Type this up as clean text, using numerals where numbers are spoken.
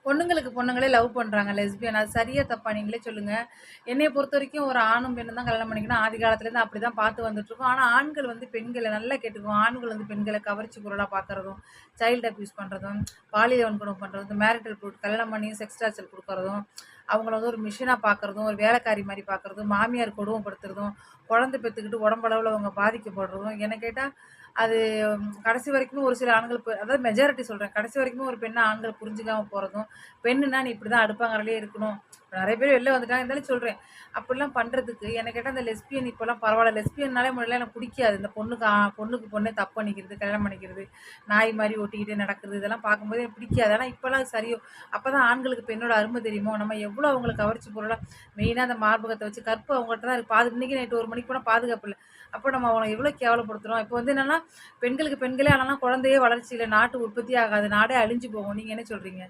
பொண்ணுங்களுக்கு பொண்ணுங்களே லவ் பண்றாங்க லெஸ்பியன். அது சரியா தப்பா நீங்களே சொல்லுங்க. என்னைய பொறுத்தவரைக்கும் ஒரு ஆணும் பெண்ணும் தான் கல்யாணம் பண்ணிக்கணும். ஆதி காலத்துலேருந்து அப்படிதான் பார்த்து வந்துட்டுருக்கோம். ஆனா ஆண்கள் வந்து பெண்கள நல்லா கேட்டுக்குவோம். ஆண்கள் வந்து பெண்கள கவர்ச்சி பொருளா பார்க்கறதும், சைல்டு அபியூஸ் பண்றதும், பாலியல் வன்கொடுமை பண்றதும், மேரிட்டல் ப்ரூட் கல்யாணம் பண்ணியும் செக்ஸ் டார்ச்சர் குடுக்கறதும், அவங்கள வந்து ஒரு மிஷினா பார்க்கறதும், ஒரு வேலைக்காரி மாரி பார்க்கறதும், மாமியார் கொடுமைப்படுத்துறதும், குழந்தை பெத்துக்கிட்டு உடம்பளவுல அவங்க பாதிக்கப்படுறதும், என்ன கேட்டா அது கடைசி வரைக்குமே ஒரு சில ஆண்கள் அதாவது மெஜாரிட்டி சொல்றேன். கடைசி வரைக்குமே ஒரு பெண்ண ஆண்கள் புரிஞ்சுக்காம போறதும், பெண்ணுன்னா நீ இப்படிதான் அடுப்பாங்கறையிலேயே இருக்கணும். நெறைய பேர் வெளில வந்துட்டாங்க. இருந்தாலும் சொல்றேன். அப்படிலாம் பண்றதுக்கு என்ன கேட்டா இந்த லெஸ்பியன் இப்பலாம் பரவால்ல. லெஸ்பியன்னாலே முதல்ல எனக்கு புடிக்காது. இந்த பொண்ணுக்கு பொண்ணே தப்பு பண்ணிக்கிறது, கல்யாணம் பண்ணிக்கிறது, நாய் மாரி ஒட்டிக்கிட்டு நடக்கிறது, இதெல்லாம் பார்க்கும்போது எனக்கு பிடிக்காது. ஆனா இப்பலாம் அது சரியோ அப்பதான் ஆண்களுக்கு பெண்ணோட அருமை தெரியுமோ! நம்ம எவ்வளோ அவங்கள கவர்ச்சி பொருளா மெயினா அந்த மார்பகத்த வச்சு கற்பு அவங்கள்ட்ட தான் இருக்கு. இன்னைக்கு நைட்டு 1 மணிக்கு போனா பாதுகாப்பு இல்ல. அப்ப நம்ம அவங்கள எவ்வளோ கேவலப்படுத்துறோம். இப்ப வந்து என்னன்னா, பெண்களுக்கு பெண்களே ஆனாலும் குழந்தையே வளர்ச்சி இல்ல. நாட்டு உற்பத்தியே ஆகாது. நாடே அழிஞ்சு போகும். நீங்க என்ன சொல்றீங்க?